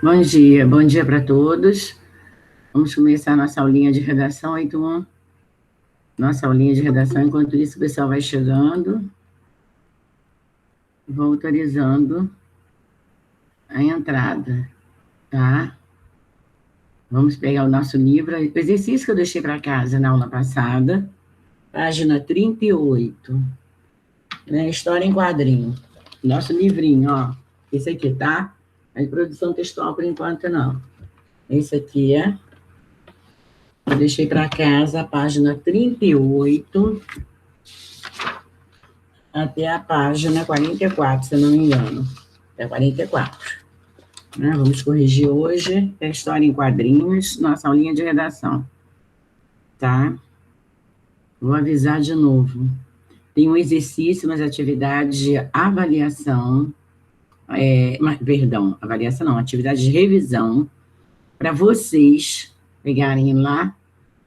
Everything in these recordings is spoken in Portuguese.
Bom dia para todos. Vamos começar nossa aulinha de redação, aí, turma. Nossa aulinha de redação, enquanto isso o pessoal vai chegando. Vou autorizando a entrada, tá? Vamos pegar o nosso livro, o exercício que eu deixei para casa na aula passada, página 38, né? História em quadrinho. Nosso livrinho, ó. Esse aqui, tá? A produção textual, por enquanto, não. Esse aqui é... Eu deixei para casa a página 38 até a página 44, se eu não me engano. Até 44. Né? Vamos corrigir hoje a história em quadrinhos, nossa aulinha de redação. Tá? Vou avisar de novo. Tem um exercício nas atividades de avaliação, avaliação não, atividade de revisão, para vocês pegarem lá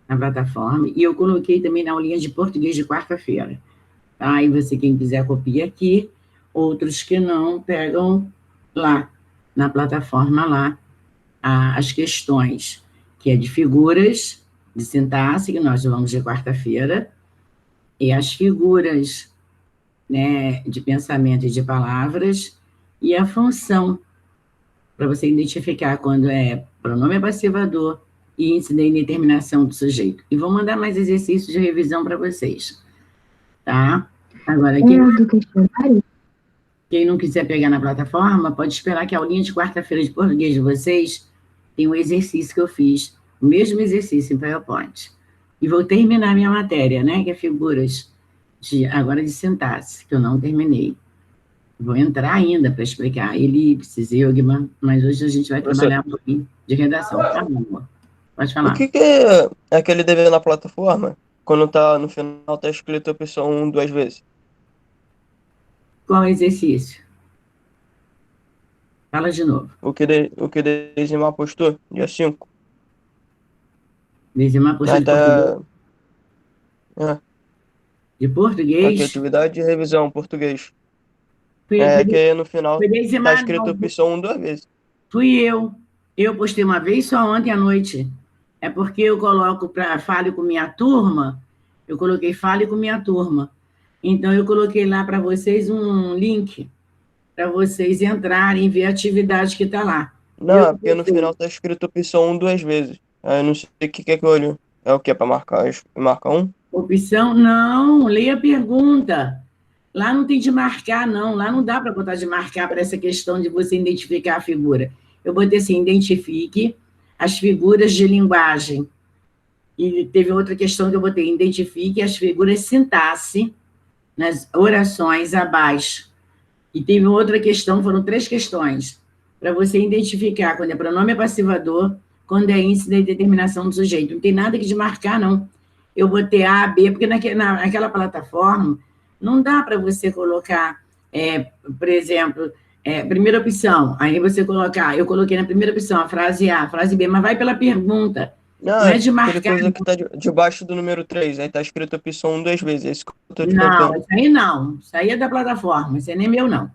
na plataforma, e eu coloquei também na aulinha de português de quarta-feira. Tá? Aí você, quem quiser, copia aqui, outros que não, pegam lá, na plataforma lá, as questões, que é de figuras, de sintaxe, que nós vamos de quarta-feira, e as figuras, né, de pensamento e de palavras, e a função, para você identificar quando é pronome passivador e índice da indeterminação do sujeito. E vou mandar mais exercícios de revisão para vocês. Tá? Agora, quem não quiser pegar na plataforma, pode esperar que a aulinha de quarta-feira de português de vocês tem um exercício que eu fiz, o mesmo exercício em PowerPoint. E vou terminar minha matéria, né, que é figuras agora de sintaxe, que eu não terminei. Vou entrar ainda para explicar elipses, Eugman, mas hoje a gente vai trabalhar um pouquinho de redação. Tá bom, pode falar. O que é aquele dever na plataforma, quando tá no final tá escrito a opção 1 duas vezes? Qual exercício? Fala de novo. O que Desimar postou, dia 5. Desimar postou de português? De português? Aqui, atividade de revisão, português. Que no final tá escrito opção 1 duas vezes. Fui eu. Eu postei uma vez só ontem à noite. É porque eu coloco para fale com minha turma, eu coloquei fale com minha turma. Então, eu coloquei lá para vocês um link para vocês entrarem e ver a atividade que está lá. Não, porque no final tá escrito opção 1 duas vezes. Aí eu não sei o que é que eu olho. É o que? É para marcar? Marca 1? Opção? Não, leia a pergunta. Lá não tem de marcar, não. Lá não dá para botar de marcar para essa questão de você identificar a figura. Eu botei assim, identifique as figuras de linguagem. E teve outra questão que eu botei, identifique as figuras sintaxe nas orações abaixo. E teve outra questão, foram 3 questões, para você identificar quando é pronome passivador, quando é índice da determinação do sujeito. Não tem nada que de marcar, não. Eu botei A, B, porque naquela plataforma não dá para você colocar, por exemplo, primeira opção, aí você colocar, eu coloquei na primeira opção a frase A, a frase B, mas vai pela pergunta. Não é de marcar. Coisa que tá debaixo do número 3, aí tá escrito opção 1 duas vezes. É isso que eu tô te Não, contando. isso aí não. Isso aí é da plataforma, isso aí nem meu, não.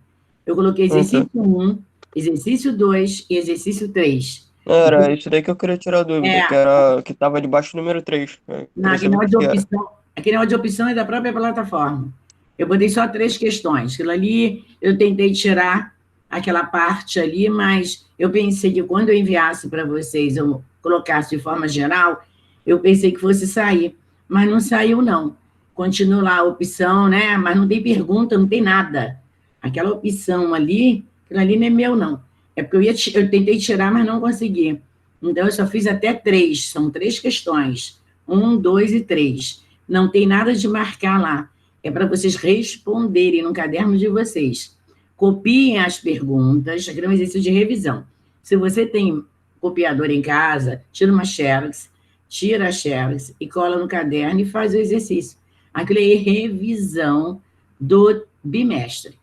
Eu coloquei exercício 1, exercício 2 e exercício 3. Era isso daí que eu queria tirar a dúvida, que tava debaixo do número 3. Não, aquele negócio de opção é da própria plataforma. Eu botei só 3 questões. Aquilo ali, eu tentei tirar aquela parte ali, mas eu pensei que quando eu enviasse para vocês, eu colocasse de forma geral, eu pensei que fosse sair. Mas não saiu, não. Continua lá a opção, né? Mas não tem pergunta, não tem nada. Aquela opção ali, aquilo ali não é meu, não. É porque eu tentei tirar, mas não consegui. Então, eu só fiz até 3. São 3 questões. 1, 2 e 3. Não tem nada de marcar lá. É para vocês responderem no caderno de vocês. Copiem as perguntas, aqui é um exercício de revisão. Se você tem copiador em casa, tira uma xerox, tira a xerox e cola no caderno e faz o exercício. Aquilo é revisão do bimestre,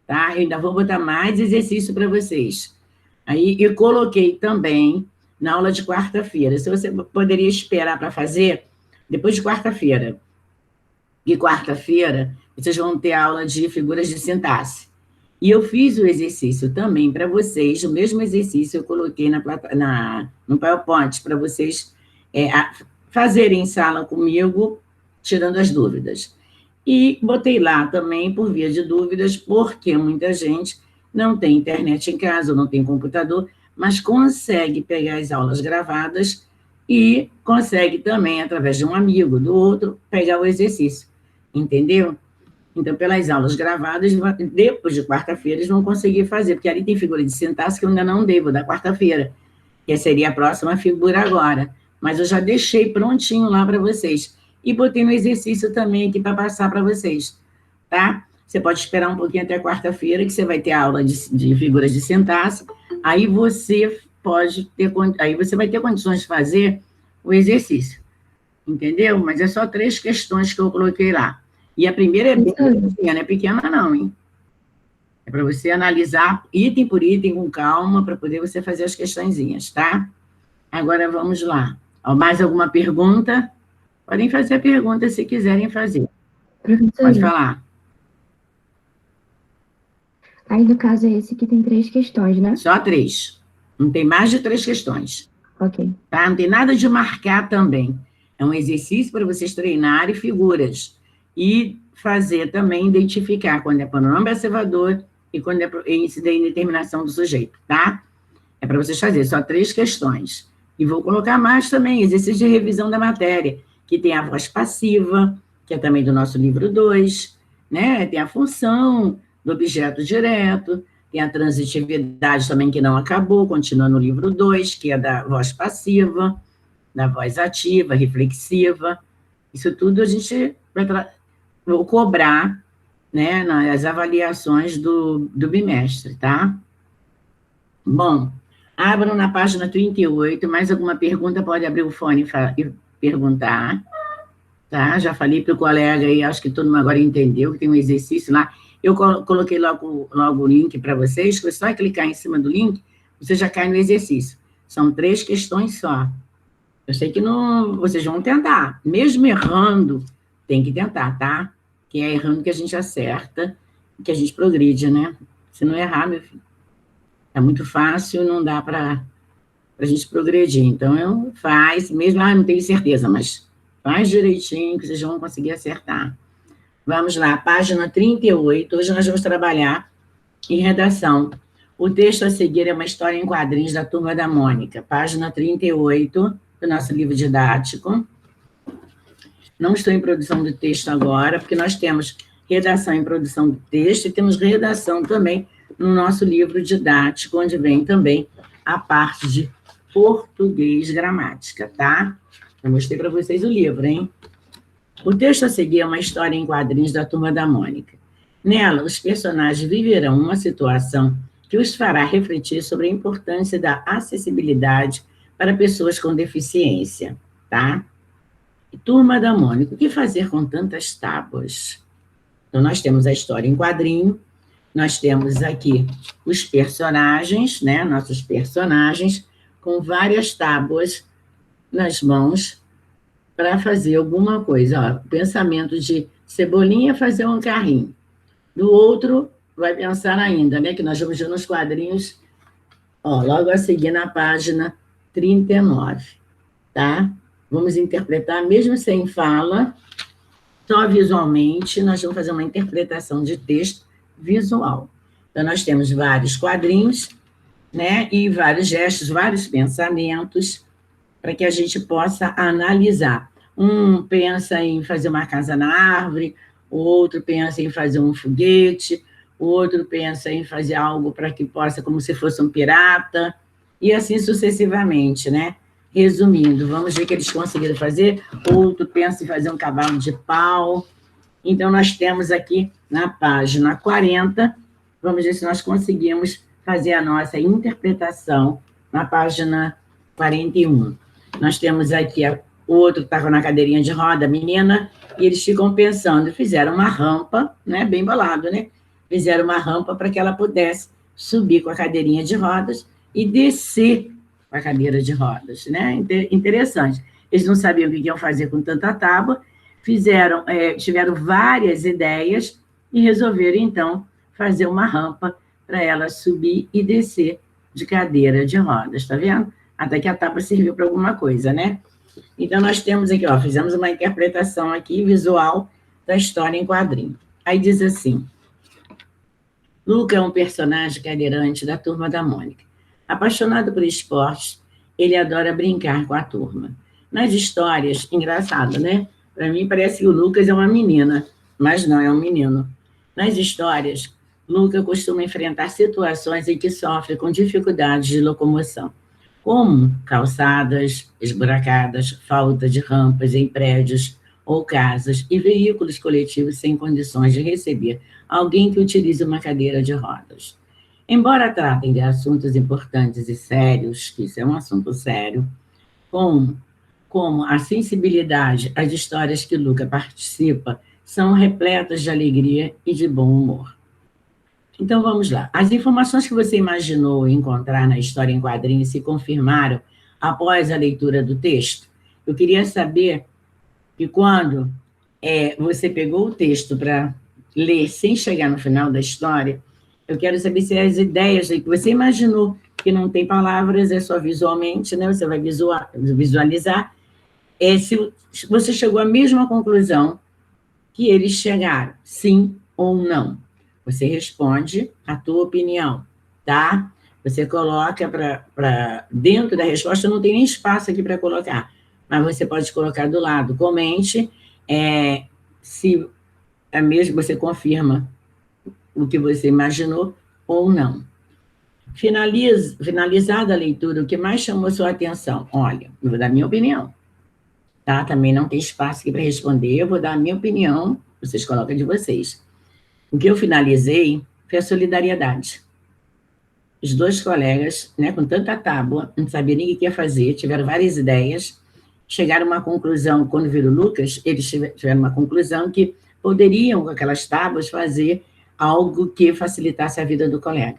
tá? Eu ainda vou botar mais exercício para vocês. Aí eu coloquei também na aula de quarta-feira. Se você poderia esperar para fazer, depois de quarta-feira. E quarta-feira, vocês vão ter aula de figuras de sintaxe. E eu fiz o exercício também para vocês, o mesmo exercício eu coloquei no PowerPoint para vocês fazerem em sala comigo, tirando as dúvidas. E botei lá também, por via de dúvidas, porque muita gente não tem internet em casa, ou não tem computador, mas consegue pegar as aulas gravadas e consegue também, através de um amigo, do outro, pegar o exercício. Entendeu? Então, pelas aulas gravadas, depois de quarta-feira, eles vão conseguir fazer, porque ali tem figura de sintaxe que eu ainda não dei, vou dar quarta-feira, que seria a próxima figura agora. Mas eu já deixei prontinho lá para vocês. E botei no exercício também aqui para passar para vocês, tá? Você pode esperar um pouquinho até quarta-feira, que você vai ter aula de figuras de sintaxe, aí você vai ter condições de fazer o exercício, entendeu? Mas é só 3 questões que eu coloquei lá. E a primeira é bem pequena, não é pequena não, hein? É para você analisar item por item com calma, para poder você fazer as questõezinhas, tá? Agora vamos lá. Mais alguma pergunta? Podem fazer a pergunta se quiserem fazer. Pode falar. Aí, no caso, é esse que tem 3 questões, né? Só 3. Não tem mais de 3 questões. Ok. Tá? Não tem nada de marcar também. É um exercício para vocês treinarem figuras. E fazer também, identificar quando é pronome observador e quando é indeterminação do sujeito, tá? É para vocês fazerem só 3 questões. E vou colocar mais também, exercício de revisão da matéria, que tem a voz passiva, que é também do nosso livro 2, né? Tem a função do objeto direto, tem a transitividade também, que não acabou, continua no livro 2, que é da voz passiva, da voz ativa, reflexiva. Isso tudo a gente vou cobrar, né, nas avaliações do bimestre, tá? Bom, abram na página 38, mais alguma pergunta, pode abrir o fone e perguntar, tá? Já falei para o colega aí, acho que todo mundo agora entendeu, que tem um exercício lá. Eu coloquei logo o link para vocês, que é só clicar em cima do link, você já cai no exercício. São 3 questões só. Eu sei que não, vocês vão tentar, mesmo errando, tem que tentar, tá? Que é errando que a gente acerta, que a gente progride, né? Se não errar, meu filho, é muito fácil, não dá para a gente progredir. Então, faz, mesmo, não tenho certeza, mas faz direitinho, que vocês vão conseguir acertar. Vamos lá, página 38, hoje nós vamos trabalhar em redação. O texto a seguir é uma história em quadrinhos da Turma da Mônica, página 38, do nosso livro didático. Não estou em produção de texto agora, porque nós temos redação em produção de texto e temos redação também no nosso livro didático, onde vem também a parte de português gramática, tá? Eu mostrei para vocês o livro, hein? O texto a seguir é uma história em quadrinhos da Turma da Mônica. Nela, os personagens viverão uma situação que os fará refletir sobre a importância da acessibilidade para pessoas com deficiência, tá? Turma da Mônica, o que fazer com tantas tábuas? Então, nós temos a história em quadrinho, nós temos aqui os personagens, né? Nossos personagens, com várias tábuas nas mãos para fazer alguma coisa. Ó, pensamento de Cebolinha fazer um carrinho. Do outro, vai pensar ainda, né? Que nós vamos ver nos quadrinhos, ó, logo a seguir na página 39, tá? Vamos interpretar, mesmo sem fala, só visualmente, nós vamos fazer uma interpretação de texto visual. Então, nós temos vários quadrinhos, né, e vários gestos, vários pensamentos, para que a gente possa analisar. Um pensa em fazer uma casa na árvore, o outro pensa em fazer um foguete, o outro pensa em fazer algo para que possa, como se fosse um pirata, e assim sucessivamente, né? Resumindo, vamos ver o que eles conseguiram fazer. Outro pensa em fazer um cavalo de pau. Então, nós temos aqui na página 40, vamos ver se nós conseguimos fazer a nossa interpretação na página 41. Nós temos aqui o outro que estava na cadeirinha de roda, a menina, e eles ficam pensando, fizeram uma rampa, né, bem bolado, né? Fizeram uma rampa para que ela pudesse subir com a cadeirinha de rodas e descer com a cadeira de rodas, né? Interessante. Eles não sabiam o que iam fazer com tanta tábua, tiveram várias ideias e resolveram, então, fazer uma rampa para ela subir e descer de cadeira de rodas, tá vendo? Até que a tábua serviu para alguma coisa, né? Então, nós temos aqui, ó, fizemos uma interpretação aqui visual da história em quadrinho. Aí diz assim: Luca é um personagem cadeirante da Turma da Mônica. Apaixonado por esportes, ele adora brincar com a turma. Nas histórias, engraçado, né? Para mim parece que o Lucas é uma menina, mas não, é um menino. Nas histórias, Luca costuma enfrentar situações em que sofre com dificuldades de locomoção, como calçadas esburacadas, falta de rampas em prédios ou casas e veículos coletivos sem condições de receber alguém que utilize uma cadeira de rodas. Embora tratem de assuntos importantes e sérios, que isso é um assunto sério, como a sensibilidade às histórias que Luca participa são repletas de alegria e de bom humor. Então, vamos lá. As informações que você imaginou encontrar na história em quadrinhos se confirmaram após a leitura do texto? Eu queria saber que quando você pegou o texto para ler sem chegar no final da história, eu quero saber se as ideias que você imaginou, que não tem palavras, é só visualmente, né? Você vai visualizar, se você chegou à mesma conclusão que eles chegaram, sim ou não. Você responde a tua opinião, tá? Você coloca para dentro da resposta, não tem nem espaço aqui para colocar, mas você pode colocar do lado. Comente se é mesmo, você confirma o que você imaginou ou não. Finalizada a leitura, o que mais chamou sua atenção? Olha, eu vou dar minha opinião, tá? Também não tem espaço aqui para responder, eu vou dar a minha opinião, vocês colocam de vocês. O que eu finalizei foi a solidariedade. Os dois colegas, né, com tanta tábua, não sabiam nem o que ia fazer, tiveram várias ideias, chegaram a uma conclusão, quando viram o Lucas, eles tiveram uma conclusão que poderiam, com aquelas tábuas, fazer algo que facilitasse a vida do colega.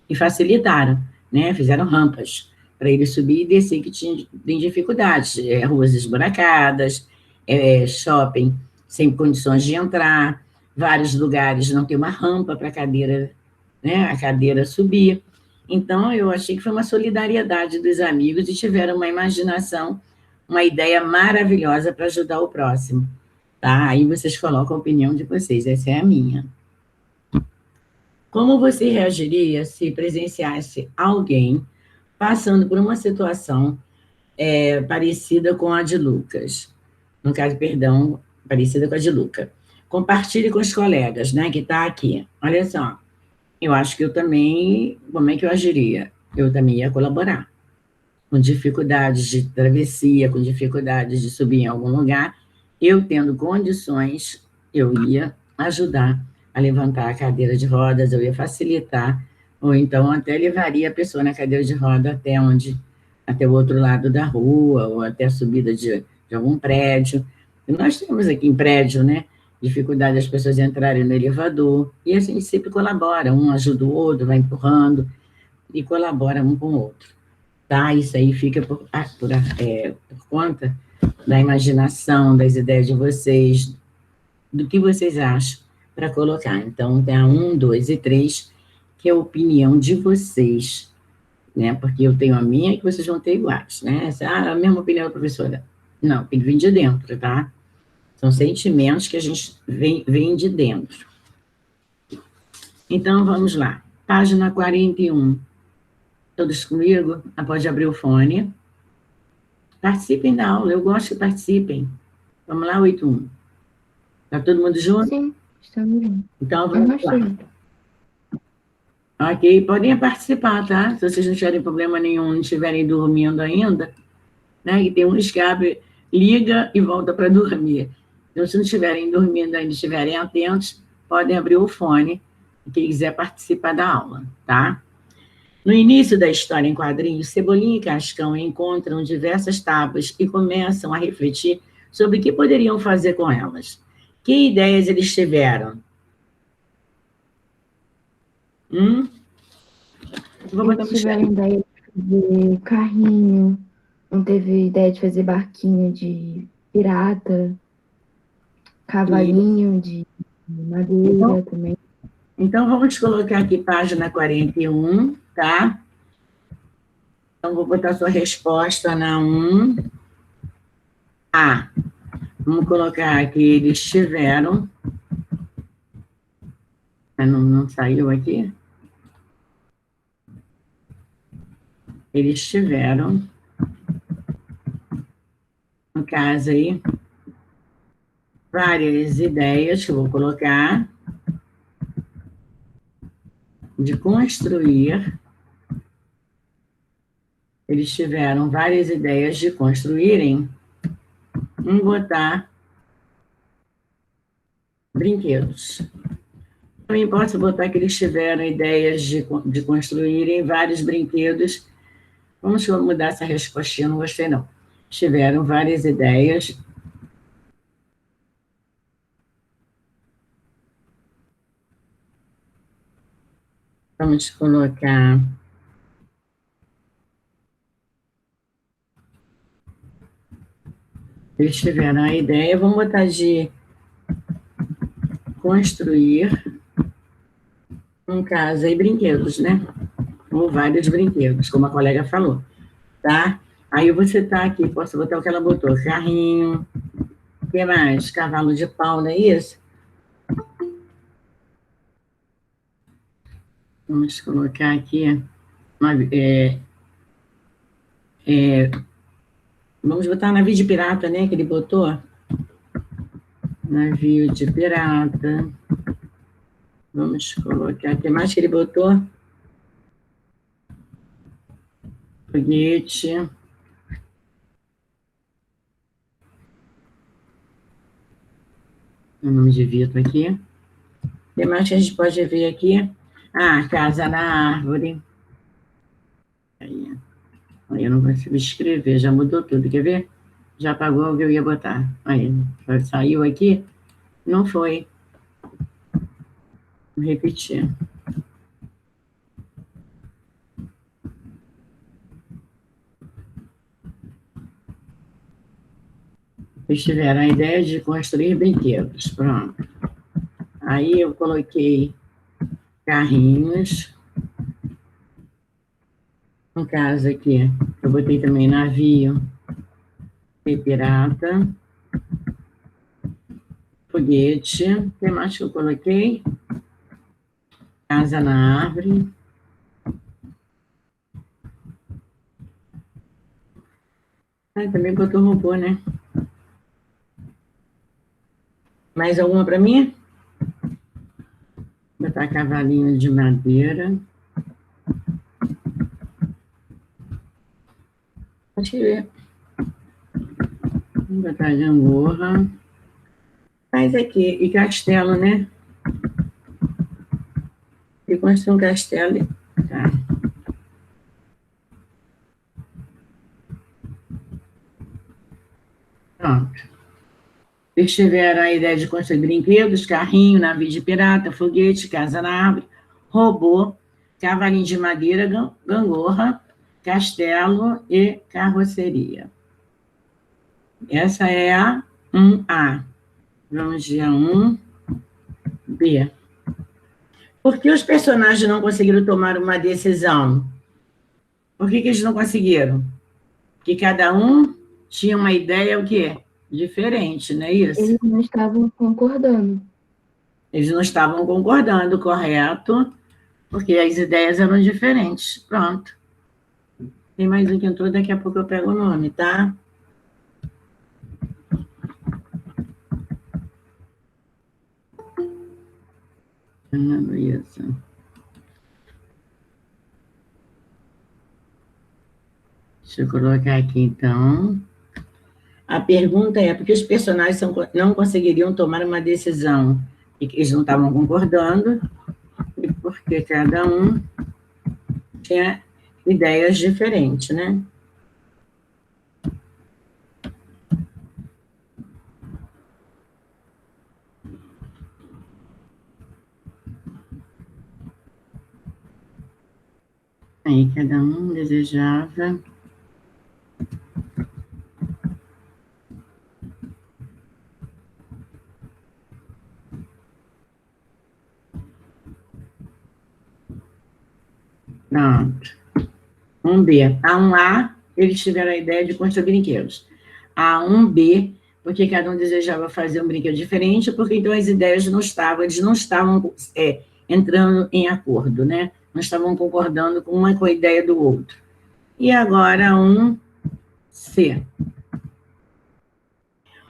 E facilitaram, né? Fizeram rampas para ele subir e descer, que tem dificuldades, ruas esburacadas, shopping sem condições de entrar, vários lugares não tem uma rampa para a cadeira, né? A cadeira subir. Então, eu achei que foi uma solidariedade dos amigos e tiveram uma imaginação, uma ideia maravilhosa para ajudar o próximo. Tá? Aí vocês colocam a opinião de vocês, essa é a minha. Como você reagiria se presenciasse alguém passando por uma situação parecida com a de Lucas? No caso, perdão, parecida com a de Luca. Compartilhe com os colegas, né, que está aqui. Olha só, eu acho que eu também, como é que eu agiria? Eu também ia colaborar. Com dificuldades de travessia, com dificuldades de subir em algum lugar, eu tendo condições, eu ia ajudar a levantar a cadeira de rodas, eu ia facilitar, ou então até levaria a pessoa na cadeira de roda até o outro lado da rua, ou até a subida de algum prédio. E nós temos aqui em prédio, né, dificuldade das pessoas entrarem no elevador, e a gente sempre colabora, um ajuda o outro, vai empurrando, e colabora um com o outro. Tá? Isso aí fica por conta da imaginação, das ideias de vocês, do que vocês acham para colocar. Então, tem a 1, 2 e 3, que é a opinião de vocês, né? Porque eu tenho a minha e que vocês vão ter iguais, né? A mesma opinião da professora. Não, tem que vir de dentro, tá? São sentimentos que a gente vem de dentro. Então, vamos lá. Página 41. Todos comigo? Pode abrir o fone. Participem da aula, eu gosto que participem. Vamos lá, 8.1. Está todo mundo junto? Sim, estamos juntos. Então, vamos lá. Ok, podem participar, tá? Se vocês não tiverem problema nenhum, não estiverem dormindo ainda, né? E tem uns que abre, liga e volta para dormir. Então, se não estiverem dormindo ainda, estiverem atentos, podem abrir o fone, quem quiser participar da aula, tá? No início da história em quadrinhos, Cebolinha e Cascão encontram diversas tábuas e começam a refletir sobre o que poderiam fazer com elas. Que ideias eles tiveram? Eles tiveram ideia de fazer carrinho, não teve ideia de fazer barquinho de pirata, cavalinho de madeira também. Então, vamos colocar aqui página 41, tá? Então, vou botar sua resposta na 1A. Vamos colocar que eles tiveram... Não saiu aqui? Eles tiveram, no caso aí, várias ideias que eu vou colocar de construir. Eles tiveram várias ideias de construírem, botar brinquedos. Também posso botar que eles tiveram ideias de construírem vários brinquedos. Vamos mudar essa respostinha, não gostei não. Tiveram várias ideias. Vamos colocar... Eles tiveram a ideia, vamos botar de construir, um caso aí, brinquedos, né? Ou vários brinquedos, como a colega falou, tá? Aí você tá aqui, posso botar o que ela botou, carrinho, o que mais? Cavalo de pau, não é isso? Vamos colocar aqui, vamos botar navio de pirata, né, que ele botou. Navio de pirata. Vamos colocar, o que mais que ele botou? Foguete. O nome de Vitor aqui. O que mais que a gente pode ver aqui? Ah, casa na árvore. Aí eu não consigo escrever, já mudou tudo, quer ver? Já apagou o que eu ia botar. Aí, saiu aqui? Não foi. Vou repetir. Eles tiveram a ideia de construir brinquedos, pronto. Aí eu coloquei carrinhos. No caso aqui, eu botei também navio e pirata. Foguete. O que mais que eu coloquei? Casa na árvore. Ah, também botou robô, né? Mais alguma para mim? Vou botar cavalinho de madeira. Acho que vou botar gangorra. Mas aqui, e castelo, né? E construir um castelo. Tá. Pronto. Eles tiveram a ideia de construir brinquedos, carrinho, navio de pirata, foguete, casa na árvore, robô, cavalinho de madeira, gangorra, castelo e carroceria. Essa é a 1A. Vamos de a 1B. Por que os personagens não conseguiram tomar uma decisão? Por que eles não conseguiram? Porque cada um tinha uma ideia, o quê? Diferente, não é isso? Eles não estavam concordando. Eles não estavam concordando, correto? Porque as ideias eram diferentes. Pronto. Tem mais um que entrou, daqui a pouco eu pego o nome, tá? Isso. Deixa eu colocar aqui, então. A pergunta é, por que os personagens não conseguiriam tomar uma decisão? E que eles não estavam concordando, e porque cada um tinha ideias diferentes, né? Aí cada um desejava... 1B. A1A, eles tiveram a ideia de construir brinquedos. A1B, porque cada um desejava fazer um brinquedo diferente, porque então as ideias não estavam, eles não estavam entrando em acordo, né? Não estavam concordando com uma com a ideia do outro. E agora 1C.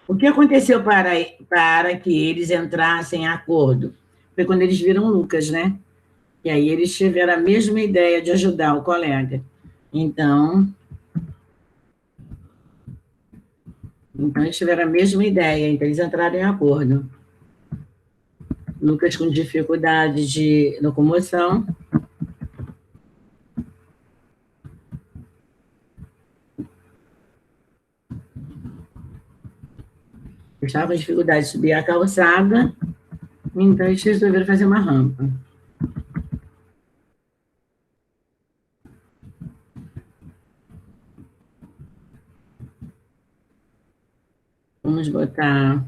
O que aconteceu para que eles entrassem em acordo? Foi quando eles viram Lucas, né? E aí eles tiveram a mesma ideia de ajudar o colega. Então eles tiveram a mesma ideia, então eles entraram em acordo. Lucas com dificuldade de locomoção. Estava com dificuldade de subir a calçada, então eles resolveram fazer uma rampa. Vamos botar...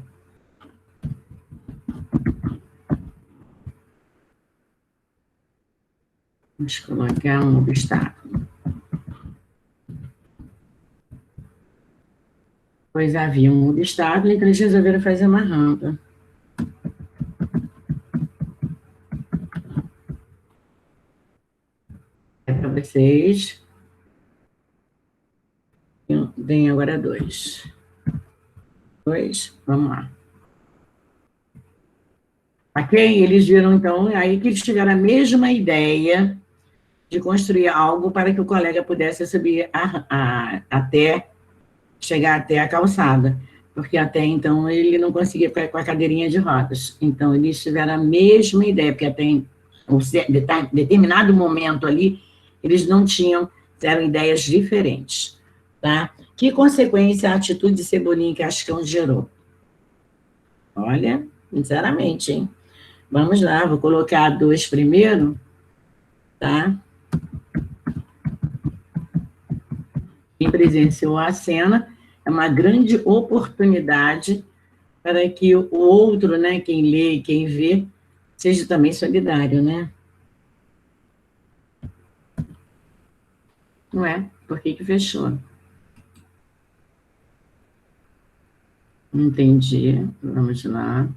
Vamos colocar um obstáculo. Pois havia um obstáculo, então eles resolveram fazer uma rampa. É para vocês. Tem agora 2. 2, vamos lá. Ok? Eles viram, então, aí que eles tiveram a mesma ideia de construir algo para que o colega pudesse subir até, chegar até a calçada, porque até então ele não conseguia ficar com a cadeirinha de rodas. Então, eles tiveram a mesma ideia, porque até em determinado momento ali, eles não tinham, eram ideias diferentes, tá? Que consequência a atitude de Cebolinha e Cascão gerou? Olha, sinceramente, hein? Vamos lá, vou colocar 2 primeiro, tá? Quem presenciou a cena é uma grande oportunidade para que o outro, né, quem lê e quem vê, seja também solidário, né? Não é? Por que fechou? Entendi. Vamos lá.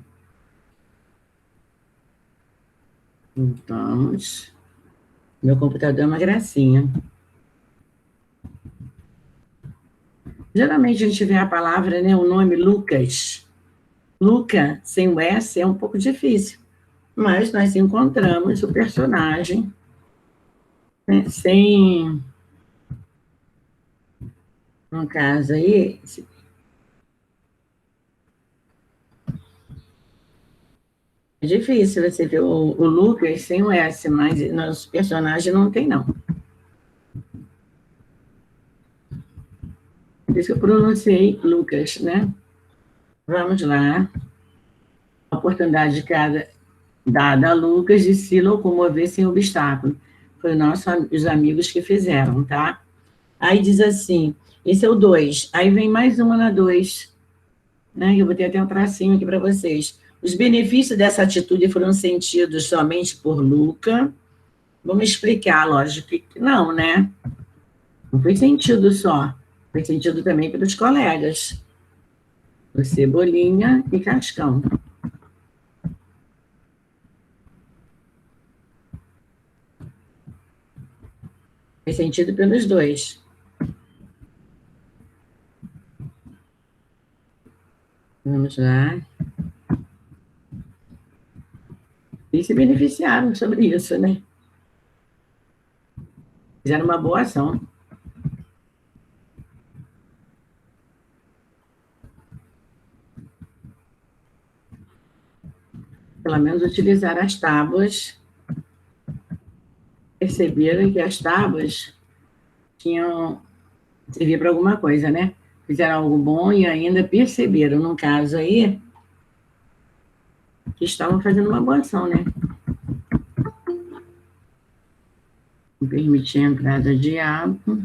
Voltamos. Meu computador é uma gracinha. Geralmente a gente vê a palavra, né, o nome Lucas. Luca, sem o S, é um pouco difícil. Mas nós encontramos o personagem, né, sem... No caso aí... É difícil você ver o Lucas sem o S, mas nos personagens não tem, não. Por isso que eu pronunciei Lucas, né? Vamos lá. A oportunidade de cada dada a Lucas de se locomover sem obstáculo. Foi os amigos que fizeram, tá? Aí diz assim, esse é o 2. Aí vem mais uma na 2, né? Eu vou ter até um tracinho aqui para vocês. Os benefícios dessa atitude foram sentidos somente por Luca. Vamos explicar, lógico que não, né? Não foi sentido só. Foi sentido também pelos colegas. O Cebolinha e Cascão. Foi sentido pelos dois. Vamos lá. E se beneficiaram sobre isso, né? Fizeram uma boa ação. Pelo menos utilizaram as tábuas. Perceberam que as tábuas servia para alguma coisa, né? Fizeram algo bom e ainda perceberam, no caso aí, que estavam fazendo uma boa ação, né? Permitir a entrada de água.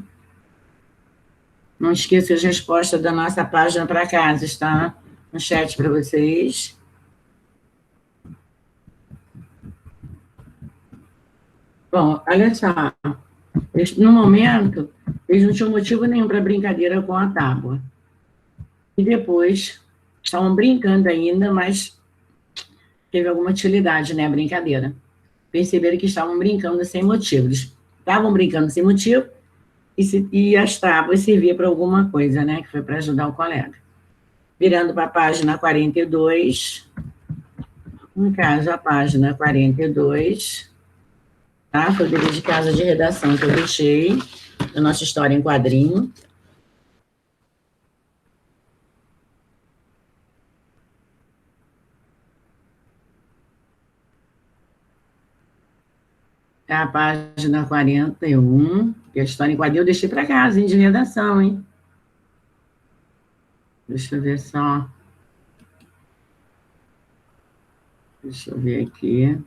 Não esqueça as respostas da nossa página para casa, está no chat para vocês. Bom, olha só. No momento, eles não tinham motivo nenhum para brincadeira com a tábua. E depois, estavam brincando ainda, mas teve alguma utilidade, né, a brincadeira. Perceberam que estavam brincando sem motivo. Eles estavam brincando sem motivo e as tábuas serviam para alguma coisa, né, que foi para ajudar o colega. Virando para a página 42, no caso, a página 42, tá? Foi o dever de casa de redação que eu deixei, da nossa história em quadrinho. É a página 41, que a história em quadrinho eu deixei para casa, hein, de redação, hein? Deixa eu ver só. Deixa eu ver aqui.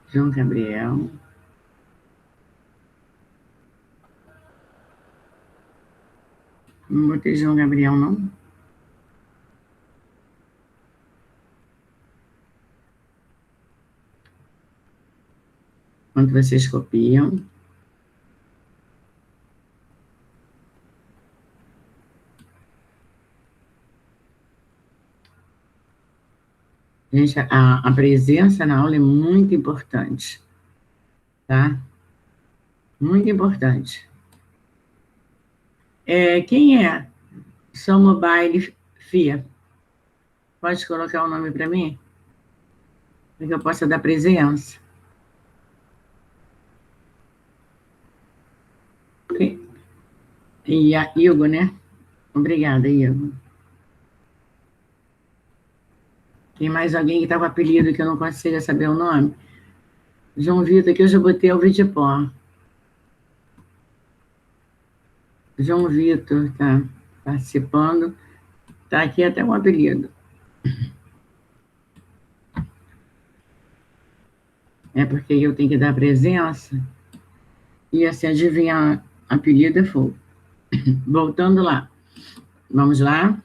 João Gabriel. Não botei João Gabriel, não. Enquanto vocês copiam. Gente, a presença na aula é muito importante, tá? Muito importante. Quem é São Mobile FIA? Pode colocar o nome para mim? Para que eu possa dar presença. E a Igor, né? Obrigada, Igor. Tem mais alguém que está com apelido que eu não consigo saber o nome? João Vitor, que eu já botei o Vitipó. João Vitor está participando. Está aqui até um apelido. É porque eu tenho que dar presença. E assim, adivinhar apelido é fogo. Voltando lá. Vamos lá.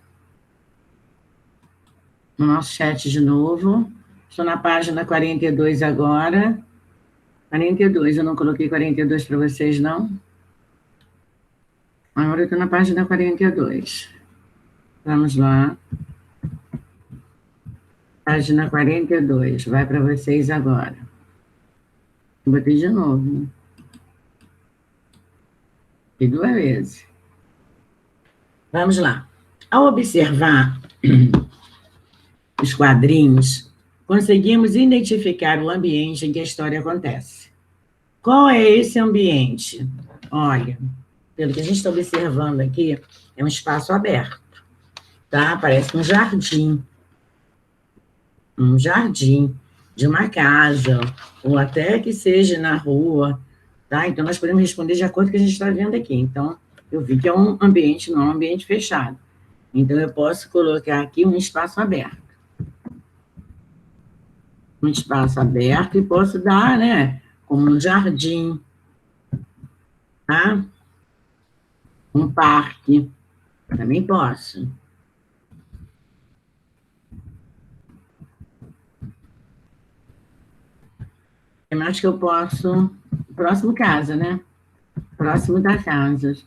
No nosso chat de novo. Estou na página 42 agora. 42, eu não coloquei 42 para vocês, não? Agora eu estou na página 42. Vamos lá. Página 42, vai para vocês agora. Eu botei de novo, né? E 2 vezes. Vamos lá. Ao observar os quadrinhos, conseguimos identificar o ambiente em que a história acontece. Qual é esse ambiente? Olha, pelo que a gente está observando aqui, é um espaço aberto, tá? Parece um jardim. Um jardim de uma casa, ou até que seja na rua, tá? Então, nós podemos responder de acordo com o que a gente está vendo aqui. Então, eu vi que é um ambiente, não é um ambiente fechado. Então, eu posso colocar aqui um espaço aberto. Um espaço aberto e posso dar, né, como um jardim, tá? Um parque, também posso. Eu acho que eu posso... Próximo casa, né? Próximo das casas.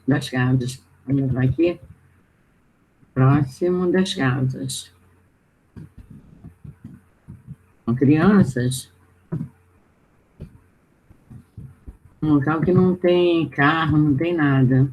Vamos levar aqui. Próximo das casas. Com crianças. Um local que não tem carro, não tem nada.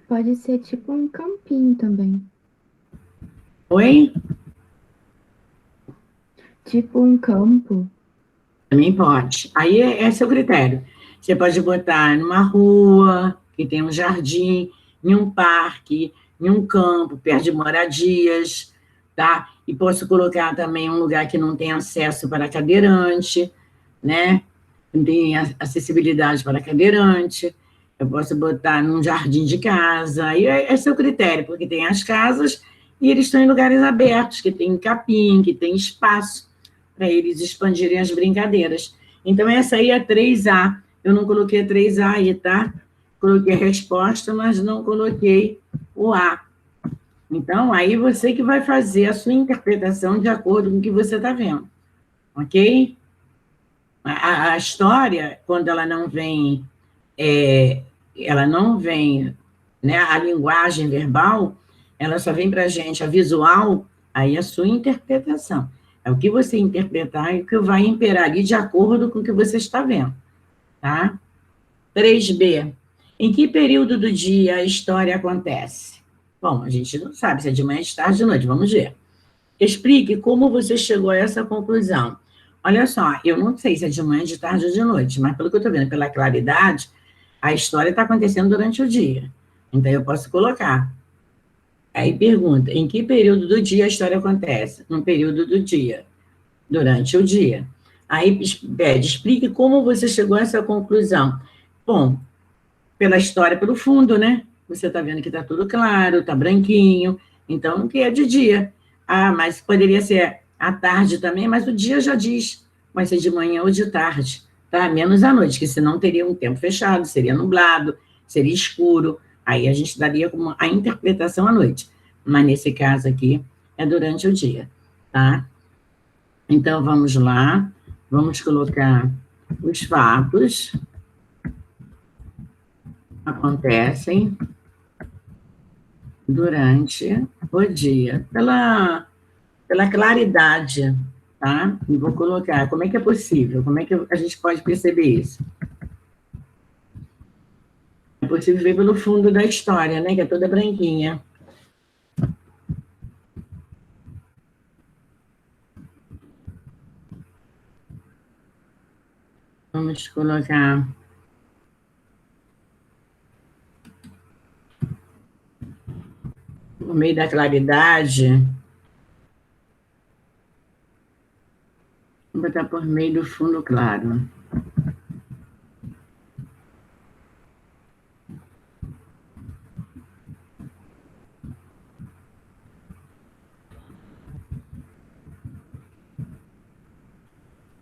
Pode ser tipo um campinho também. Oi? Tipo um campo. Também pode. Aí é seu critério. Você pode botar numa rua, que tem um jardim, em um parque, em um campo, perto de moradias, tá? E posso colocar também um lugar que não tem acesso para cadeirante, né? Não tem acessibilidade para cadeirante. Eu posso botar num jardim de casa. Aí é seu critério, porque tem as casas e eles estão em lugares abertos, que tem capim, que tem espaço, para eles expandirem as brincadeiras. Então, essa aí é 3A. Eu não coloquei a 3A aí, tá? Coloquei a resposta, mas não coloquei o A. Então, aí você que vai fazer a sua interpretação de acordo com o que você está vendo. Ok? A história, quando ela não vem, né, a linguagem verbal, ela só vem para a gente, a visual, aí é a sua interpretação. É o que você interpretar e o que vai imperar ali de acordo com o que você está vendo. Tá? 3B. Em que período do dia a história acontece? Bom, a gente não sabe se é de manhã, de tarde, de noite. Vamos ver. Explique como você chegou a essa conclusão. Olha só, eu não sei se é de manhã, de tarde ou de noite, mas pelo que eu estou vendo, pela claridade, a história está acontecendo durante o dia. Então, eu posso colocar. Aí pergunta, em que período do dia a história acontece? No período do dia, durante o dia. Aí pede, explique como você chegou a essa conclusão. Bom, pela história, pelo fundo, né? Você está vendo que está tudo claro, está branquinho, então que é de dia. Ah, mas poderia ser à tarde também, mas o dia já diz, vai ser de manhã ou de tarde, tá? Menos à noite, que senão teria um tempo fechado, seria nublado, seria escuro, aí a gente daria como a interpretação à noite. Mas nesse caso aqui, é durante o dia, tá? Então, vamos lá, vamos colocar os fatos acontecem durante o dia, pela claridade, tá? E vou colocar, como é que é possível? Como é que a gente pode perceber isso? É possível ver pelo fundo da história, né? Que é toda branquinha. Vamos colocar... no meio da claridade, vou botar por meio do fundo claro.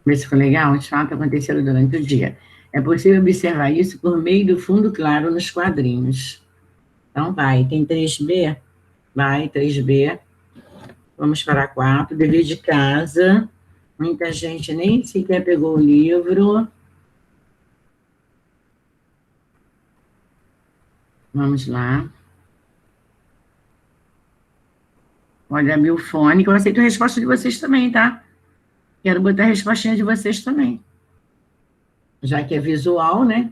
Vê se ficou legal? Os fatos aconteceram durante o dia. É possível observar isso por meio do fundo claro nos quadrinhos. Então, vai. Tem 3B? Vai, 3B. Vamos para 4. Dever de casa. Muita gente nem sequer pegou o livro. Vamos lá. Olha, meu fone, que eu aceito a resposta de vocês também, tá? Quero botar a respostinha de vocês também. Já que é visual, né?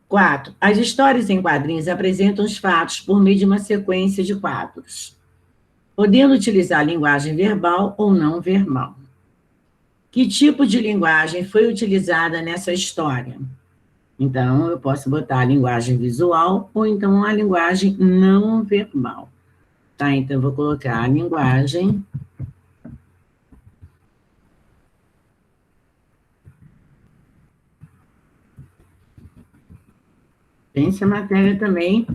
4. As histórias em quadrinhos apresentam os fatos por meio de uma sequência de quadros, podendo utilizar linguagem verbal ou não verbal. Que tipo de linguagem foi utilizada nessa história? Então, eu posso botar a linguagem visual ou então a linguagem não verbal. Tá? Então, eu vou colocar a linguagem tem essa matéria também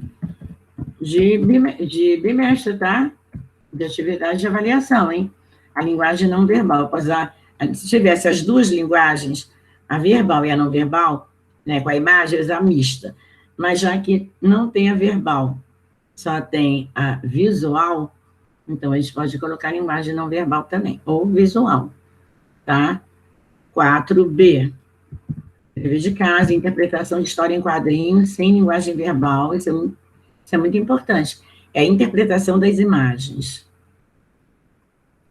de bimestre, tá? De atividade de avaliação, hein? A linguagem não verbal. Se tivesse as duas linguagens, a verbal e a não verbal, né, com a imagem, a mista. Mas já que não tem a verbal, só tem a visual, então a gente pode colocar a linguagem não verbal também, ou visual, tá? 4B. Dever de casa, interpretação de história em quadrinhos, sem linguagem verbal, isso é muito importante. É a interpretação das imagens.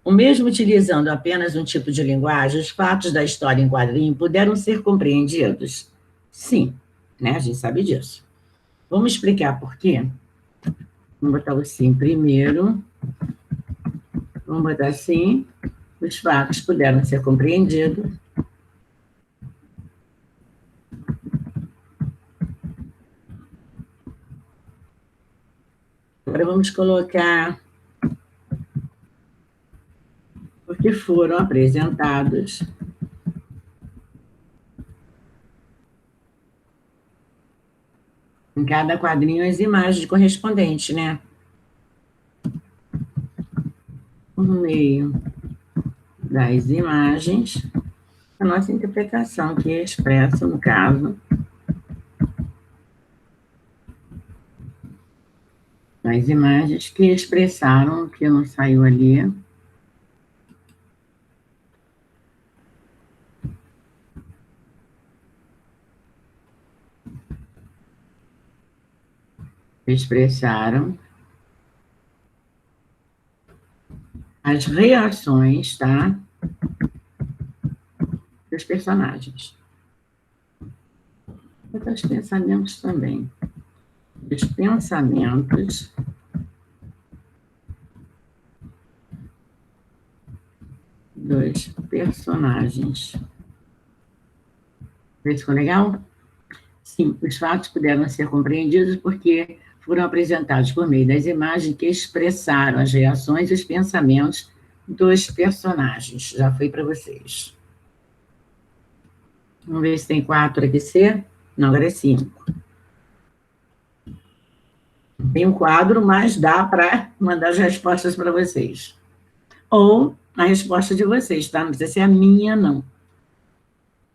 O mesmo utilizando apenas um tipo de linguagem, os fatos da história em quadrinho puderam ser compreendidos? Sim, né? A gente sabe disso. Vamos explicar por quê? Vamos botar o sim primeiro. Vamos botar assim, os fatos puderam ser compreendidos. Agora vamos colocar porque foram apresentados em cada quadrinho as imagens correspondentes, né? Por meio das imagens, a nossa interpretação que expressa, no caso, das imagens que expressaram, que não saiu ali, expressaram as reações, tá? Dos personagens. E os pensamentos também. Os pensamentos dos personagens. Vê se ficou legal? Sim, os fatos puderam ser compreendidos porque foram apresentados por meio das imagens que expressaram as reações e os pensamentos dos personagens. Já foi para vocês. Vamos ver se tem 4 aqui, C? Não, agora é 5. Tem um quadro, mas dá para mandar as respostas para vocês. Ou a resposta de vocês, tá? Não precisa ser a minha, não.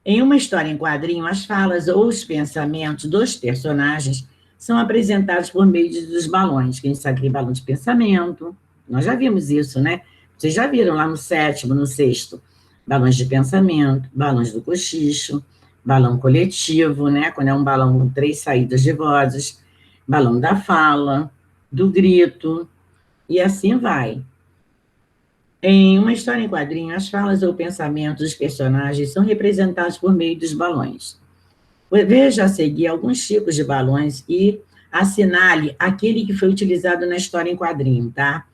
Em uma história em quadrinho, as falas ou os pensamentos dos personagens são apresentados por meio dos balões. Quem sabe que é balão de pensamento? Nós já vimos isso, né? Vocês já viram lá no 7º, no 6º. Balões de pensamento, balões do cochicho, balão coletivo, né? Quando é um balão com 3 saídas de vozes, balão da fala, do grito, e assim vai. Em uma história em quadrinho, as falas ou pensamentos dos personagens são representados por meio dos balões. Veja a seguir alguns tipos de balões e assinale aquele que foi utilizado na história em quadrinho, tá?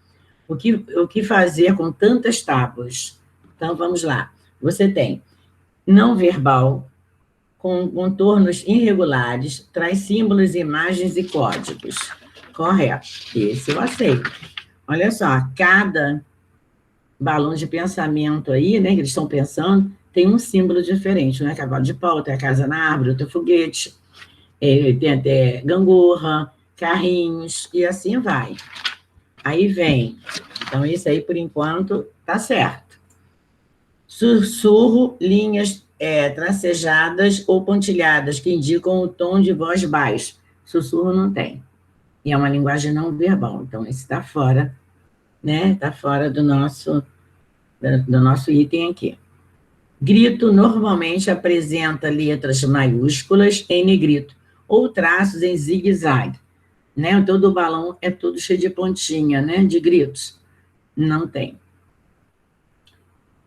O que fazer com tantas tábuas? Então, vamos lá. Você tem não verbal, com contornos irregulares, traz símbolos, imagens e códigos. Correto. Esse eu aceito. Olha só, cada balão de pensamento aí, né, que eles estão pensando, tem um símbolo diferente, né? Cavalo de pau, tem a casa na árvore, tem foguete, tem até gangorra, carrinhos, e assim vai. Aí vem. Então, isso aí, por enquanto, tá certo. Sussurro, linhas tracejadas ou pontilhadas, que indicam o tom de voz baixo. Sussurro não tem. E é uma linguagem não verbal. Então, esse está fora, né? Está fora do nosso item aqui. Grito normalmente apresenta letras maiúsculas em negrito ou traços em zigue-zague, né? Todo o balão é todo cheio de pontinha, né? De gritos. Não tem.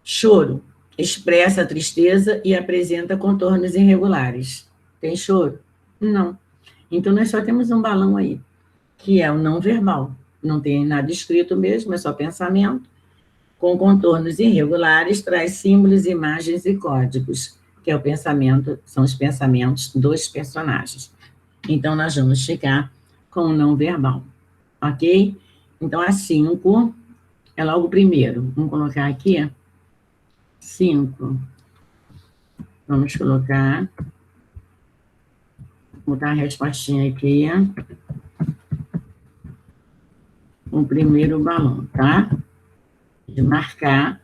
Choro expressa a tristeza e apresenta contornos irregulares. Tem choro? Não. Então, nós só temos um balão aí, que é o não verbal. Não tem nada escrito mesmo, é só pensamento. Com contornos irregulares, traz símbolos, imagens e códigos, que é o pensamento, são os pensamentos dos personagens. Então, nós vamos ficar com o não verbal, ok? Então, a 5 é logo o primeiro. Vamos colocar aqui 5. Vamos colocar, vou botar a respostinha aqui. O primeiro balão, tá? De marcar,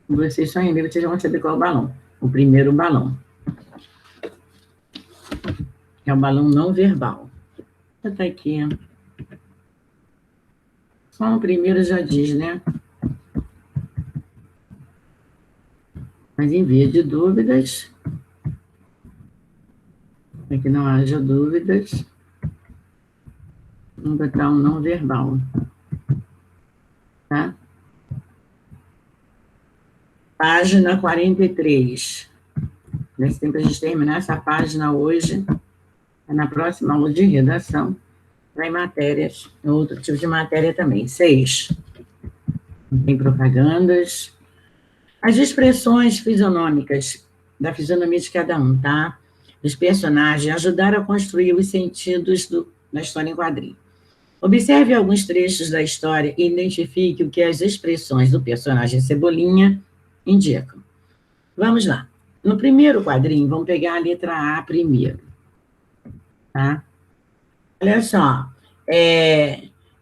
vocês só em ver, vocês vão saber qual é o balão. O primeiro balão. É o balão não verbal. Vou botar aqui. Só o primeiro já diz, né? Mas em via de dúvidas, para que não haja dúvidas, vamos botar um não verbal. Tá? Página 43. Nesse tempo a gente terminar essa página hoje, na próxima aula de redação, vai em matérias, outro tipo de matéria também. 6. Tem propagandas. As expressões fisionômicas, da fisionomia de cada um, tá? Dos personagens, ajudaram a construir os sentidos da história em quadrinho. Observe alguns trechos da história e identifique o que as expressões do personagem Cebolinha indicam. Vamos lá. No primeiro quadrinho, vamos pegar a letra A primeiro. Tá? Olha só.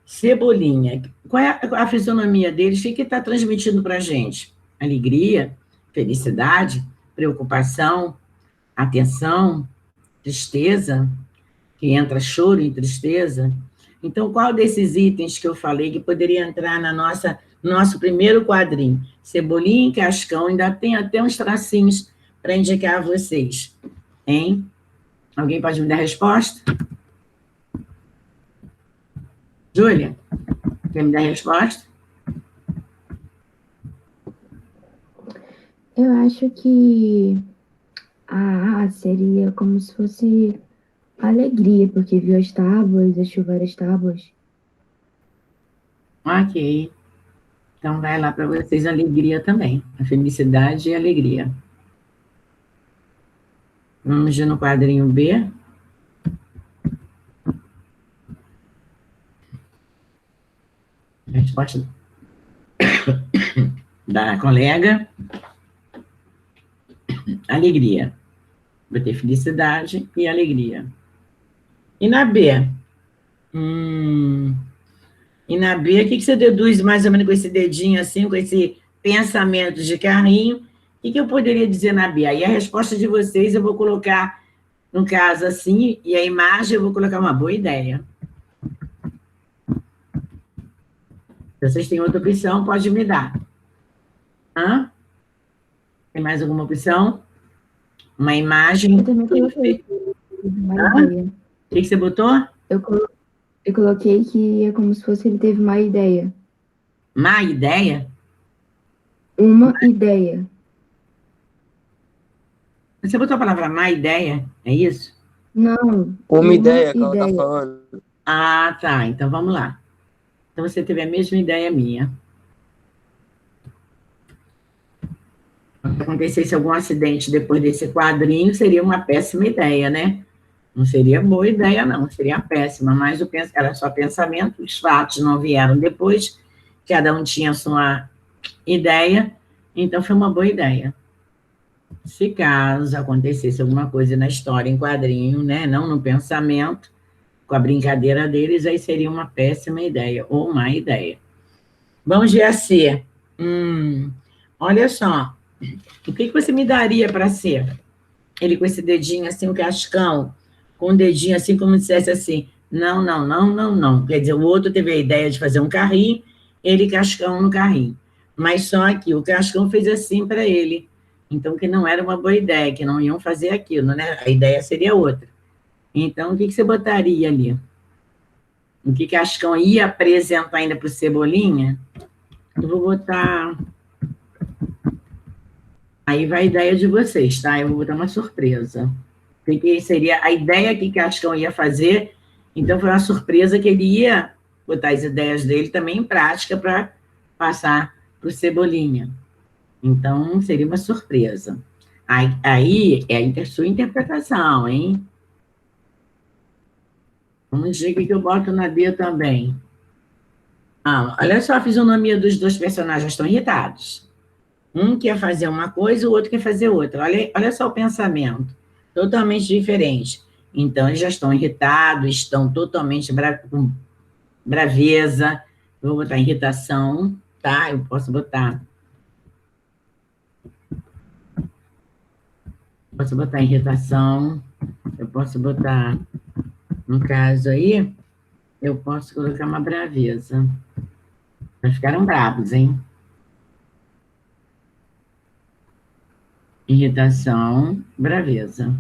Cebolinha. Qual é a fisionomia deles? O que está transmitindo para a gente? alegria, felicidade, preocupação, atenção, tristeza, que entra choro e tristeza. Então, qual desses itens que eu falei que poderia entrar no nosso primeiro quadrinho? Cebolinha e Cascão, ainda tem até uns tracinhos para indicar a vocês. Hein? Alguém pode me dar a resposta? Júlia, quer me dar a resposta? Eu acho que seria como se fosse alegria, porque viu as tábuas, achou várias tábuas. Ok. Então, vai lá para vocês a alegria também. A felicidade e a alegria. Vamos no quadrinho B. Resposta da colega. Alegria. Vai ter felicidade e alegria. E na B? E na B, o que você deduz mais ou menos com esse dedinho assim, com esse pensamento de carrinho? O que eu poderia dizer na B? Aí a resposta de vocês eu vou colocar, no caso assim, e a imagem eu vou colocar uma boa ideia. Se vocês têm outra opção, pode me dar. Hã? Tem mais alguma opção? Uma imagem? Eu também coloquei uma ideia. O que você botou? Eu coloquei que é como se fosse ele teve uma ideia. Má ideia? Uma ideia. Você botou a palavra má ideia? É isso? Não. Uma ideia que ela tá falando. Ah, tá. Então vamos lá. Então você teve a mesma ideia minha. Se acontecesse algum acidente depois desse quadrinho, seria uma péssima ideia, né? Não seria boa ideia, não. Seria péssima, mas era só pensamento, os fatos não vieram depois, cada um tinha a sua ideia, então foi uma boa ideia. Se caso acontecesse alguma coisa na história, em quadrinho, né? Não no pensamento, com a brincadeira deles, aí seria uma péssima ideia, ou má ideia. Vamos ver a C. Olha só, o que você me daria para C? Ele com esse dedinho assim, o cascão, com o dedinho assim, como se dissesse assim, não, não, não, não, não. Quer dizer, o outro teve a ideia de fazer um carrinho, ele cascão no carrinho. Mas só que o cascão fez assim para ele. Então, que não era uma boa ideia, que não iam fazer aquilo, né? A ideia seria outra. Então, o que você botaria ali? O que Cascão ia apresentar ainda para o Cebolinha? Eu vou botar... Aí vai a ideia de vocês, tá? Eu vou botar uma surpresa. O que seria a ideia que Cascão ia fazer? Então, foi uma surpresa que ele ia botar as ideias dele também em prática para passar para o Cebolinha. Então, seria uma surpresa. Aí é a sua interpretação, hein? Vamos ver o que eu boto na D também. Olha só a fisionomia dos dois personagens, estão irritados. Um quer fazer uma coisa, o outro quer fazer outra. Olha só o pensamento. Totalmente diferente. Então, eles já estão irritados, estão totalmente com braveza. Eu vou botar irritação, tá? Eu posso botar... Posso botar irritação, eu posso botar, no caso aí, eu posso colocar uma braveza. Eles ficaram bravos, hein? Irritação, braveza.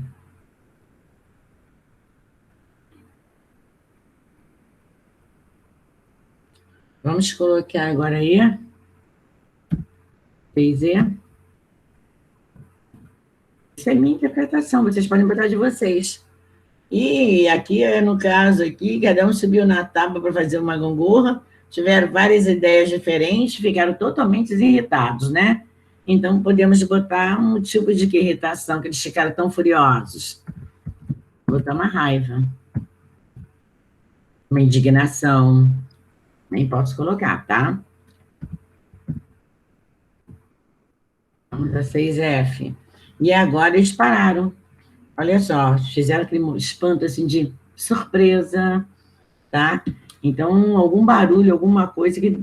Vamos colocar agora aí. 3E. Essa é a minha interpretação, vocês podem botar de vocês. E aqui, no caso aqui, cada um subiu na tábua para fazer uma gangorra, tiveram várias ideias diferentes, ficaram totalmente irritados, né? Então, podemos botar um tipo de irritação, que eles ficaram tão furiosos. Vou botar uma raiva. Uma indignação. Nem posso colocar, tá? Vamos a 6F. E agora eles pararam. Olha só, fizeram aquele espanto assim de surpresa, tá? Então, algum barulho, alguma coisa que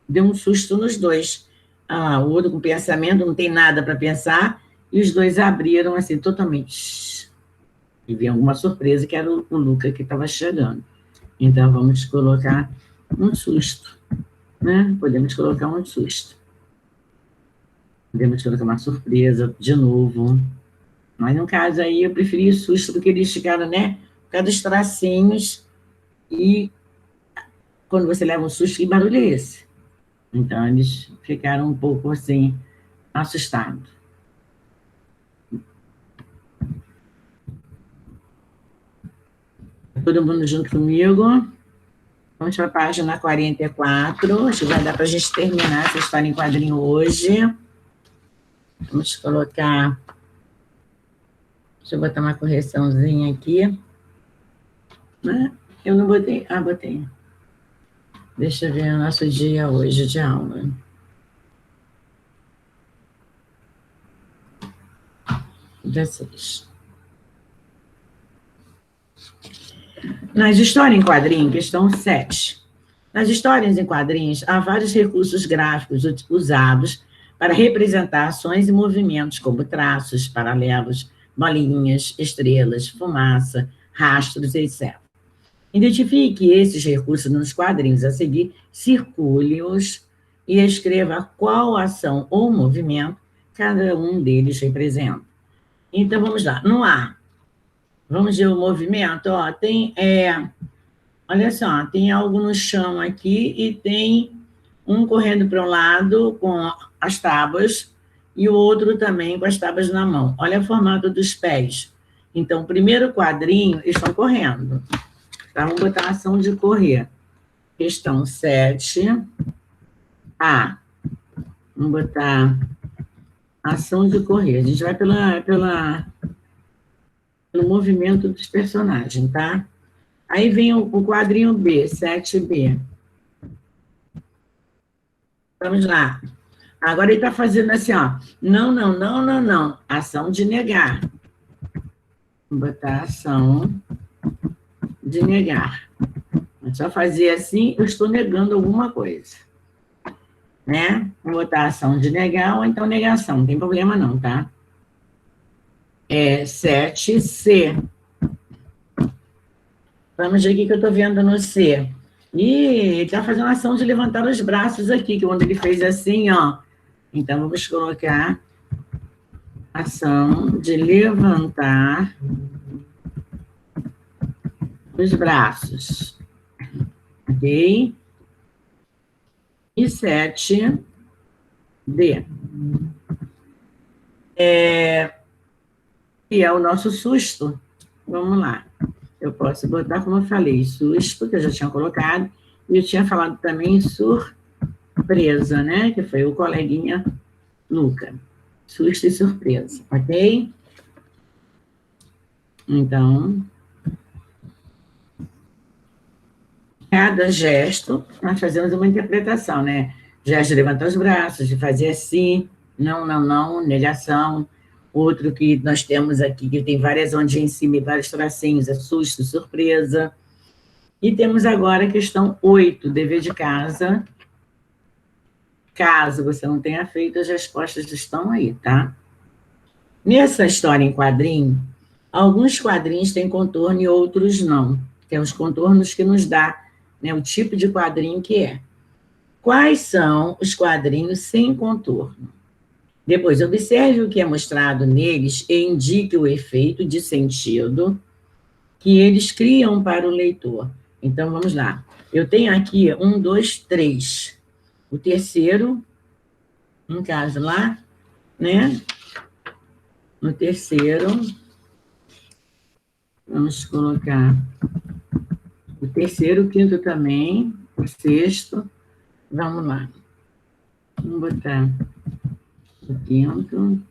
deu um susto nos dois. o outro com pensamento, não tem nada para pensar, e os dois abriram assim, totalmente. E veio alguma surpresa, que era o Luca que estava chegando. Então, vamos colocar um susto, né? Podemos colocar um susto. Podemos colocar uma surpresa de novo. Mas, no caso aí, eu preferi o susto, porque eles ficaram, né? Por causa dos tracinhos, e quando você leva um susto, que barulho é esse? Então, eles ficaram um pouco, assim, assustados. Todo mundo junto comigo. Vamos para a página 44. Acho que vai dar para a gente terminar essa história em quadrinho hoje. Vamos colocar... Deixa eu botar uma correçãozinha aqui. Né? Eu não botei... botei. Deixa eu ver o nosso dia hoje de aula. Dia 6. Nas histórias em quadrinho, questão 7. Nas histórias em quadrinhos, há vários recursos gráficos usados para representar ações e movimentos, como traços, paralelos, bolinhas, estrelas, fumaça, rastros, etc. Identifique esses recursos nos quadrinhos a seguir, circule-os e escreva qual ação ou movimento cada um deles representa. Então, vamos lá. No A, vamos ver o movimento. Tem, olha só, tem algo no chão aqui e tem um correndo para um lado com as tábuas e o outro também com as tábuas na mão. Olha o formato dos pés. Então, o primeiro quadrinho, eles estão correndo. Tá? Vamos botar a ação de correr. Questão 7. Vamos botar ação de correr. A gente vai pelo movimento dos personagens, tá? Aí vem o quadrinho B, 7B. Vamos lá. Agora ele está fazendo assim, ó. Não, não, não, não, não. Ação de negar. Vou botar ação de negar. É só fazer assim, eu estou negando alguma coisa. Né? Vou botar ação de negar ou então negação. Não tem problema não, tá? 7C. Vamos ver o que eu estou vendo no C. Ele está fazendo ação de levantar os braços aqui, que quando ele fez assim, ó. Então, vamos colocar ação de levantar os braços. Ok? E 7D. E é o nosso susto. Vamos lá. Eu posso botar, como eu falei, susto, que eu já tinha colocado, e eu tinha falado também surpresa, né? Que foi o coleguinha Luca. Susto e surpresa, ok? Então, cada gesto, nós fazemos uma interpretação, né? Gesto de levantar os braços, de fazer assim, não, não, não, negação. Outro que nós temos aqui, que tem várias ondinhas em cima e vários tracinhos, é susto, surpresa. E temos agora a questão 8, dever de casa. Caso você não tenha feito, as respostas estão aí, tá? Nessa história em quadrinho, alguns quadrinhos têm contorno e outros não. Que é os contornos que nos dá, né, o tipo de quadrinho que é. Quais são os quadrinhos sem contorno? Depois, observe o que é mostrado neles e indique o efeito de sentido que eles criam para o leitor. Então, vamos lá. Eu tenho aqui 1, 2, 3. O terceiro, no caso lá, né? No terceiro, vamos colocar o terceiro, o quinto também, o sexto. Vamos lá. Vamos botar o quinto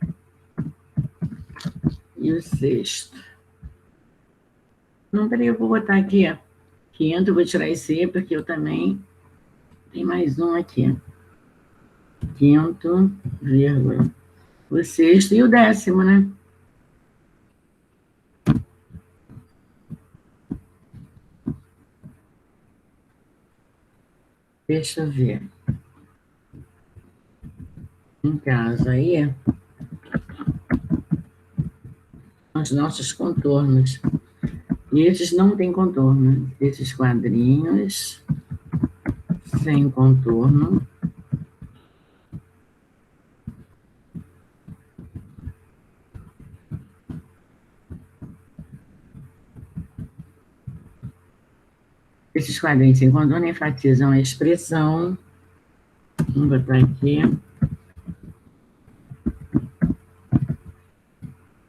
e o sexto. Não, peraí, eu vou botar aqui, ó. Quinto, vou tirar esse E, porque eu também... Tem mais um aqui. Quinto, vírgula. O sexto e o 10º, né? Deixa eu ver. em casa aí, os nossos contornos. E esses não têm contorno. Esses quadrinhos sem contorno. Esses quadrinhos sem contorno enfatizam a expressão. Vou botar aqui.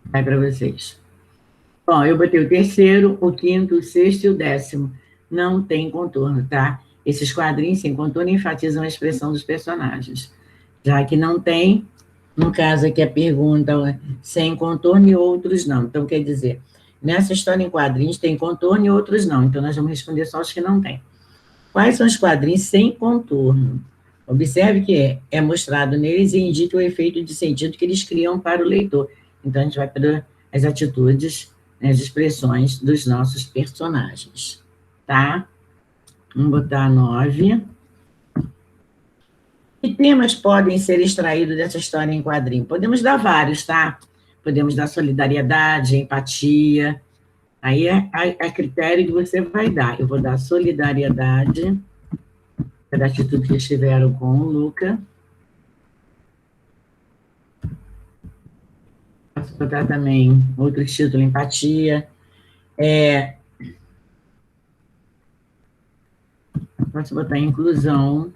Vai para vocês. Bom, eu botei o terceiro, o quinto, o sexto e o 10º. Não tem contorno, tá? Esses quadrinhos sem contorno enfatizam a expressão dos personagens. Já que não tem, no caso aqui a pergunta sem contorno e outros não. Então, quer dizer, nessa história em quadrinhos tem contorno e outros não. Então, nós vamos responder só os que não tem. Quais são os quadrinhos sem contorno? Observe que é mostrado neles e indica o efeito de sentido que eles criam para o leitor. Então, a gente vai para as atitudes, as expressões dos nossos personagens, tá? Vamos botar 9. Que temas podem ser extraídos dessa história em quadrinho? Podemos dar vários, tá? Podemos dar solidariedade, empatia. Aí é critério que você vai dar. Eu vou dar solidariedade, da atitude que eles tiveram com o Luca. Posso botar também outro título, empatia. Posso botar inclusão.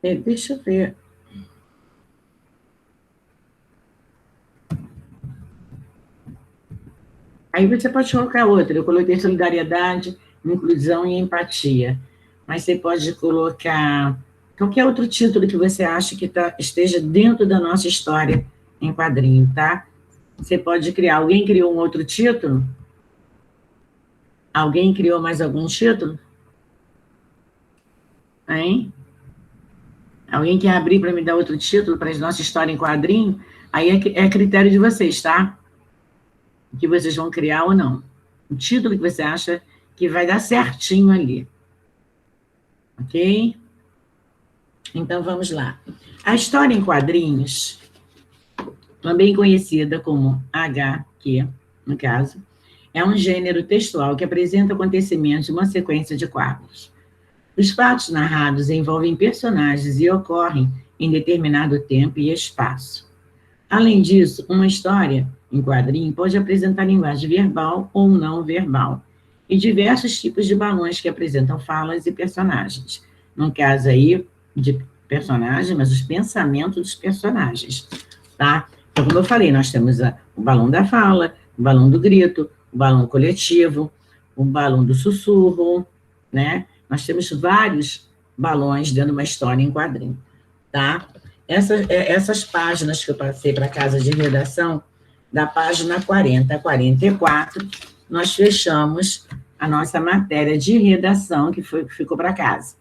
Deixa eu ver. Aí você pode colocar outra. Eu coloquei solidariedade, inclusão e empatia. Mas você pode colocar qualquer outro título que você acha que esteja dentro da nossa história em quadrinho, tá? Você pode criar. Alguém criou um outro título? Alguém criou mais algum título? Hein? Alguém quer abrir para me dar outro título para a nossa história em quadrinho? Aí é critério de vocês, tá? Que vocês vão criar ou não. O título que você acha que vai dar certinho ali. Ok? Então, vamos lá. A história em quadrinhos, também conhecida como HQ, no caso, é um gênero textual que apresenta acontecimentos de uma sequência de quadros. Os fatos narrados envolvem personagens e ocorrem em determinado tempo e espaço. Além disso, uma história em quadrinho pode apresentar linguagem verbal ou não verbal, e diversos tipos de balões que apresentam falas e personagens. No caso aí, de personagem, mas os pensamentos dos personagens, tá? Então, como eu falei, nós temos o balão da fala, o balão do grito, o balão coletivo, o balão do sussurro, né? Nós temos vários balões dentro de uma história em quadrinho, tá? Essas páginas que eu passei para a casa de redação, da página 40 a 44, nós fechamos a nossa matéria de redação, que ficou para casa.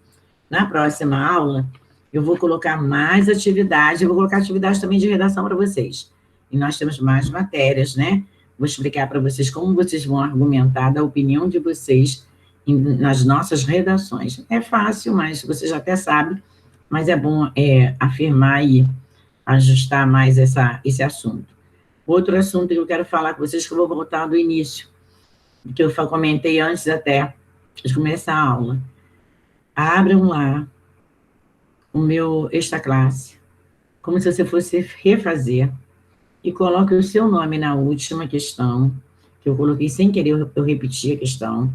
Na próxima aula, eu vou colocar mais atividades, eu vou colocar atividades também de redação para vocês. E nós temos mais matérias, né? Vou explicar para vocês como vocês vão argumentar da opinião de vocês nas nossas redações. É fácil, mas você já até sabe, mas é bom afirmar e ajustar mais esse assunto. Outro assunto que eu quero falar com vocês, que eu vou voltar do início, que eu comentei antes até de começar a aula. Abram lá o meu Extra Classe, como se você fosse refazer, e coloque o seu nome na última questão, que eu coloquei sem querer, eu repeti a questão.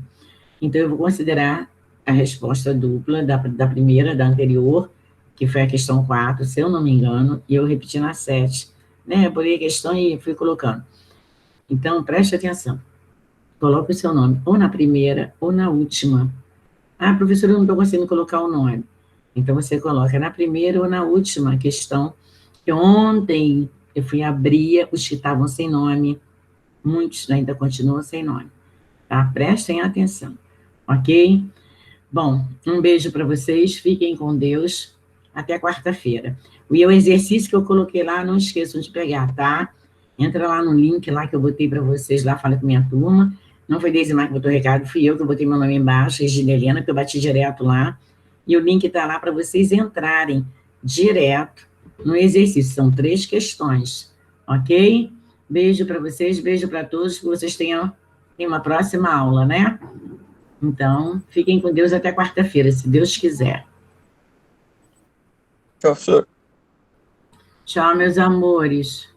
Então, eu vou considerar a resposta dupla da primeira, da anterior, que foi a questão 4, se eu não me engano, e eu repeti na 7. Né? Eu botei a questão e fui colocando. Então, preste atenção. Coloque o seu nome ou na primeira ou na última. Ah, professor, eu não estou conseguindo colocar o nome. Então, você coloca na primeira ou na última questão, que ontem eu fui abrir os que estavam sem nome, muitos ainda continuam sem nome. Tá? Prestem atenção. Ok? Bom, um beijo para vocês, fiquem com Deus, até quarta-feira. E o exercício que eu coloquei lá, não esqueçam de pegar, tá? Entra lá no link lá que eu botei para vocês, lá fala com minha turma. Não foi Deise Mar que botou o recado, fui eu que botei meu nome embaixo, Regina Helena, que eu bati direto lá. e o link está lá para vocês entrarem direto no exercício. São 3 questões, ok? Beijo para vocês, beijo para todos, que vocês tenham uma próxima aula, né? Então, fiquem com Deus até quarta-feira, se Deus quiser. Tchau, professor. Tchau, meus amores.